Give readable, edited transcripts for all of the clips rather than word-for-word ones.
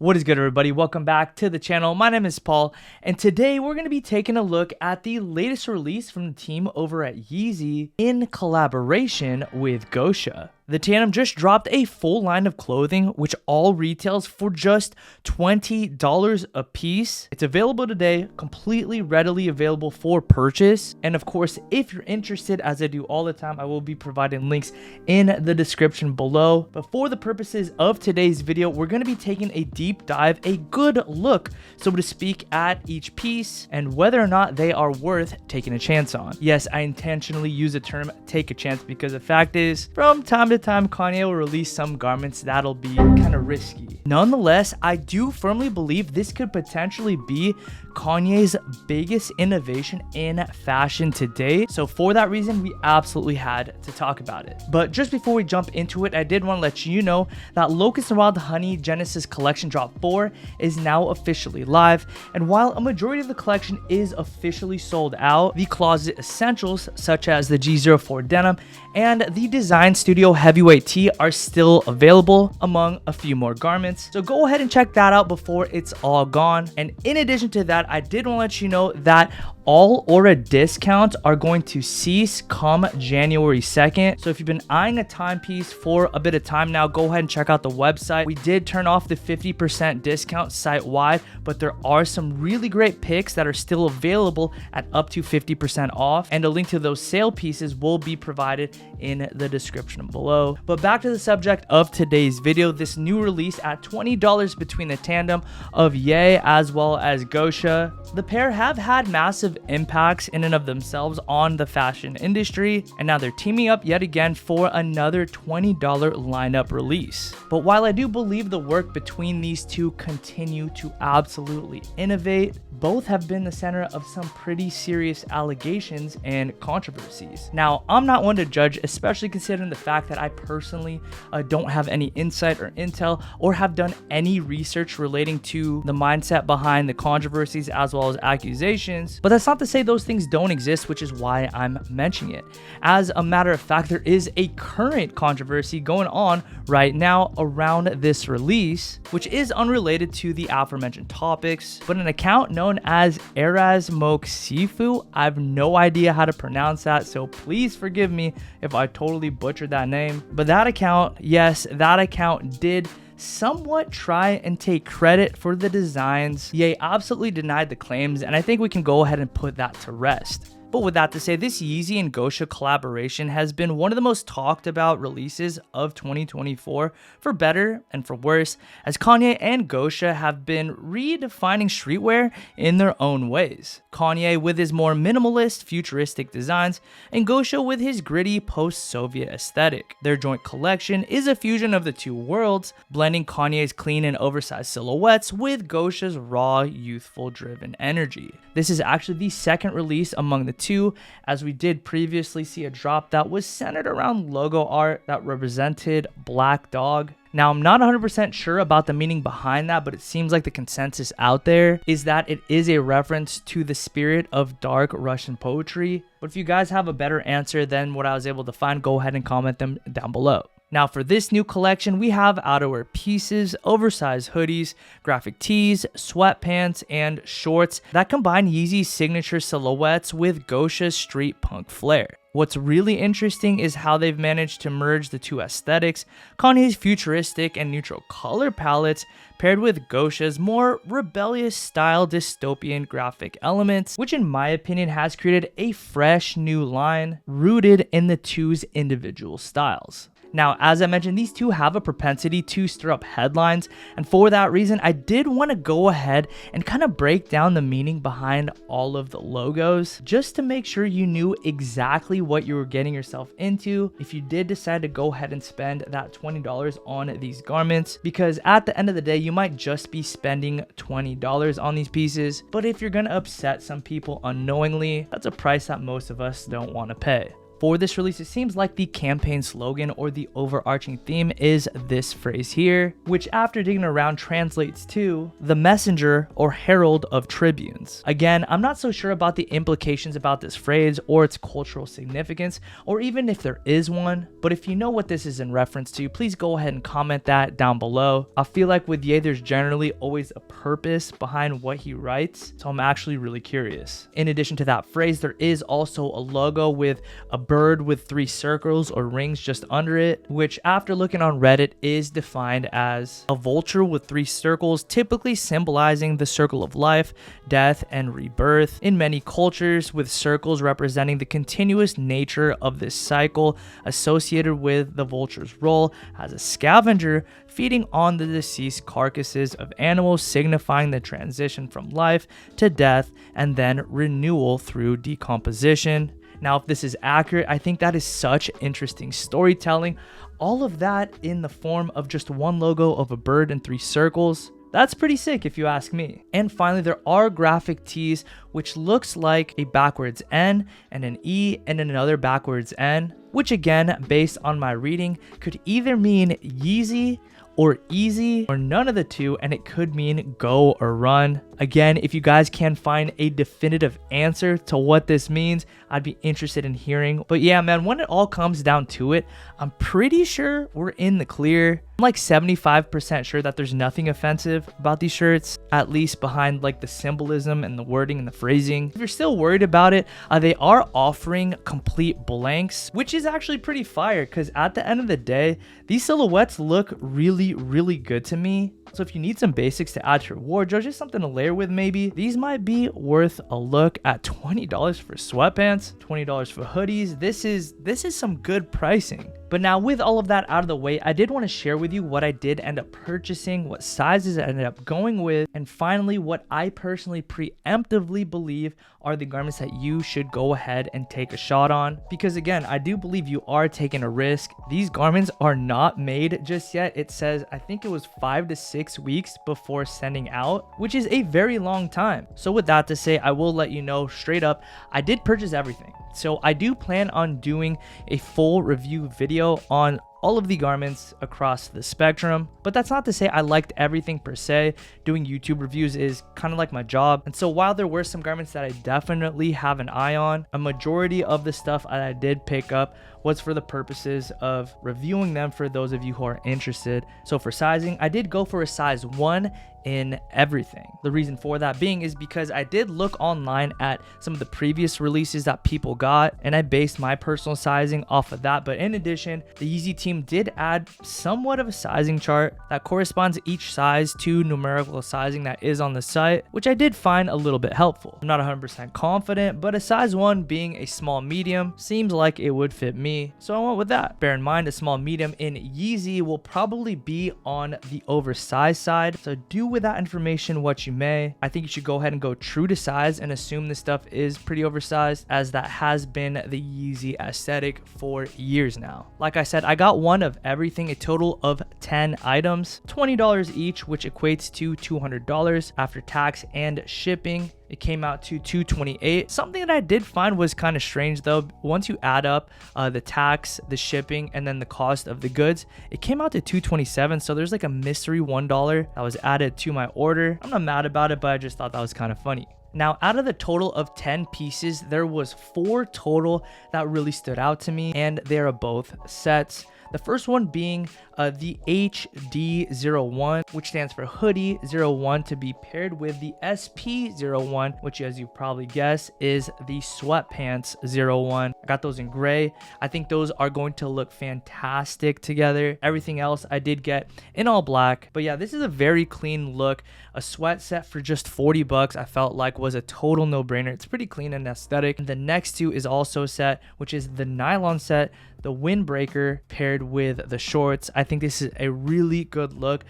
What is good, everybody? Welcome back to the channel. My name is Paul, and today we're going to be taking a look at the latest release from the team over at Yeezy in collaboration with Gosha. The tandem just dropped a full line of clothing, which all retails for just $20 a piece. It's available today, completely readily available for purchase. And of course, if you're interested, as I do all the time, I will be providing links in the description below. But for the purposes of today's video, we're going to be taking a deep dive, a good look, so to speak, at each piece and whether or not they are worth taking a chance on. Yes, I intentionally use the term take a chance because the fact is, from time to time, Kanye will release some garments that'll be kind of risky. Nonetheless, I do firmly believe this could potentially be Kanye's biggest innovation in fashion today. So for that reason, we absolutely had to talk about it. But just before we jump into it, I did want to let you know that Locust&WildHoney Genesis Collection Drop 4 is now officially live. And while a majority of the collection is officially sold out, the closet essentials such as the G04 denim and the Design Studio Heavyweight Tee are still available, among a few more garments. So go ahead and check that out before it's all gone. And in addition to that, I did want to let you know that all Aura discounts are going to cease come January 2nd. So if you've been eyeing a timepiece for a bit of time now, go ahead and check out the website. We did turn off the 50% discount site-wide, but there are some really great picks that are still available at up to 50% off. And a link to those sale pieces will be provided in the description below. But back to the subject of today's video, this new release at $20 between the tandem of Ye as well as Gosha. The pair have had massive impacts in and of themselves on the fashion industry, and now they're teaming up yet again for another $20 lineup release. But while I do believe the work between these two continue to absolutely innovate, both have been the center of some pretty serious allegations and controversies. Now, I'm not one to judge, especially considering the fact that I personally don't have any insight or intel or have done any research relating to the mindset behind the controversies as well as accusations. But that's not to say those things don't exist, which is why I'm mentioning it. As a matter of fact, there is a current controversy going on right now around this release, which is unrelated to the aforementioned topics, but an account known as Erasmoksifu. I have no idea how to pronounce that, so please forgive me if I totally butchered that name. But that account, yes, that account did somewhat try and take credit for the designs. Ye absolutely denied the claims, and I think we can go ahead and put that to rest. But with that to say, this Yeezy and Gosha collaboration has been one of the most talked about releases of 2024, for better and for worse, as Kanye and Gosha have been redefining streetwear in their own ways. Kanye with his more minimalist, futuristic designs, and Gosha with his gritty post-Soviet aesthetic. Their joint collection is a fusion of the two worlds, blending Kanye's clean and oversized silhouettes with Gosha's raw, youthful, driven energy. This is actually the second release among the two, as we did previously see a drop that was centered around logo art that represented Black Dog. Now, I'm not 100% sure about the meaning behind that, but it seems like the consensus out there is that it is a reference to the spirit of dark Russian poetry. But if you guys have a better answer than what I was able to find, go ahead and comment them down below. Now for this new collection, we have outerwear pieces, oversized hoodies, graphic tees, sweatpants, and shorts that combine Yeezy's signature silhouettes with Gosha's street punk flair. What's really interesting is how they've managed to merge the two aesthetics, Kanye's futuristic and neutral color palettes paired with Gosha's more rebellious style dystopian graphic elements, which in my opinion has created a fresh new line rooted in the two's individual styles. Now, as I mentioned, these two have a propensity to stir up headlines, and for that reason, I did want to go ahead and kind of break down the meaning behind all of the logos, just to make sure you knew exactly what you were getting yourself into if you did decide to go ahead and spend that $20 on these garments, because at the end of the day, you might just be spending $20 on these pieces, but if you're going to upset some people unknowingly, that's a price that most of us don't want to pay. for this release, it seems like the campaign slogan or the overarching theme is this phrase here, which after digging around translates to the messenger or herald of tribunes. Again, I'm not so sure about the implications about this phrase or its cultural significance, or even if there is one, but if you know what this is in reference to, please go ahead and comment that down below. I feel like with Ye, there's generally always a purpose behind what he writes, so I'm actually really curious. In addition to that phrase, there is also a logo with a bird with 3 circles or rings just under it, which after looking on Reddit is defined as a vulture with 3 circles, typically symbolizing the circle of life, death, and rebirth. In many cultures, with circles representing the continuous nature of this cycle associated with the vulture's role as a scavenger, feeding on the deceased carcasses of animals, signifying the transition from life to death and then renewal through decomposition. Now, if this is accurate, I think that is such interesting storytelling. All of that in the form of just one logo of a bird and 3 circles. That's pretty sick if you ask me. And finally, there are graphic tees, which looks like a backwards N and an E and another backwards N, which again, based on my reading, could either mean Yeezy or easy or none of the two, and it could mean go or run. Again, if you guys can find a definitive answer to what this means, I'd be interested in hearing. But yeah, man, when it all comes down to it, I'm pretty sure we're in the clear. I'm like 75% sure that there's nothing offensive about these shirts, at least behind like the symbolism and the wording and the phrasing. If you're still worried about it, they are offering complete blanks, which is actually pretty fire because at the end of the day, these silhouettes look really good to me. So if you need some basics to add to your wardrobe, just something to layer with maybe, these might be worth a look at. $20 for sweatpants, $20 for hoodies. This is some good pricing. But now with all of that out of the way, I did want to share with you what I did end up purchasing, what sizes I ended up going with, and finally what I personally preemptively believe are the garments that you should go ahead and take a shot on. Because again, I do believe you are taking a risk. These garments are not made just yet. It says, I think it was 5 to 6 weeks before sending out, which is a very long time. So with that to say, I will let you know straight up, I did purchase everything. So I do plan on doing a full review video on all of the garments across the spectrum, but that's not to say I liked everything per se. Doing YouTube reviews is kind of like my job, and so while there were some garments that I definitely have an eye on, a majority of the stuff that I did pick up was for the purposes of reviewing them for those of you who are interested. So for sizing, I did go for a size 1 in everything. The reason for that being is because I did look online at some of the previous releases that people got, and I based my personal sizing off of that. But in addition, the Yeezy team did add somewhat of a sizing chart that corresponds each size to numerical sizing that is on the site, which I did find a little bit helpful. I'm not 100% confident, but a size 1 being a small medium seems like it would fit me, so I went with that. Bear in mind, a small medium in Yeezy will probably be on the oversized side, so do with that information what you may. I think you should go ahead and go true to size and assume this stuff is pretty oversized, as that has been the Yeezy aesthetic for years now. Like I said, I got one of everything, a total of 10 items, $20 each, which equates to $200 after tax and shipping. It came out to $228. Something that I did find was kind of strange though. Once you add up the tax, the shipping, and then the cost of the goods, it came out to $227. So there's like a mystery $1 that was added to my order. I'm not mad about it, but I just thought that was kind of funny. Now, out of the total of 10 pieces, there was 4 total that really stood out to me, and they are both sets. The first one being the HD01, which stands for Hoodie 01, to be paired with the SP01, which, as you probably guessed, is the Sweatpants 01. I got those in gray. I think those are going to look fantastic together. Everything else I did get in all black. But yeah, this is a very clean look. A sweat set for just 40 bucks, I felt like was a total no-brainer. It's pretty clean and aesthetic. And the next two is also set, which is the nylon set, the windbreaker paired with the shorts. I think this is a really good look.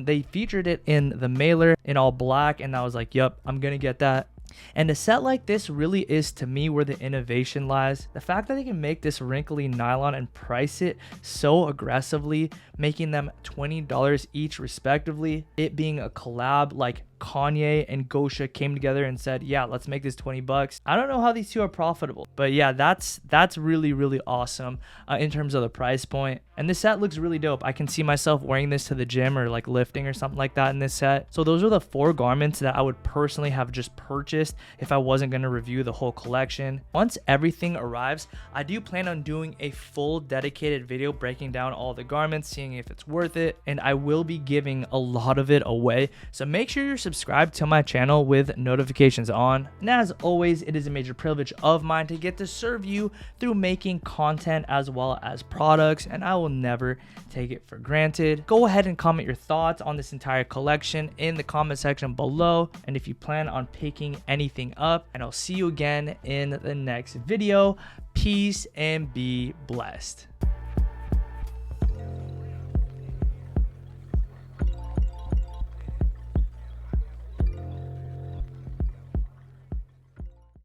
They featured it in the mailer in all black, and I was like, yep, I'm gonna get that. And a set like this really is, to me, where the innovation lies. The fact that they can make this wrinkly nylon and price it so aggressively making them $20 each respectively. It being a collab, like Kanye and Gosha came together and said, yeah, let's make this 20 bucks. I don't know how these two are profitable, but yeah, that's really, really awesome in terms of the price point. And this set looks really dope. I can see myself wearing this to the gym or like lifting or something like that in this set. So those are the 4 garments that I would personally have just purchased if I wasn't going to review the whole collection. Once everything arrives, I do plan on doing a full dedicated video breaking down all the garments, seeing if it's worth it, and I will be giving a lot of it away. So make sure you're subscribed to my channel with notifications on. And as always, it is a major privilege of mine to get to serve you through making content as well as products, and I will never take it for granted. Go ahead and comment your thoughts on this entire collection in the comment section below, and if you plan on picking anything up, and I'll see you again in the next video. Peace and be blessed.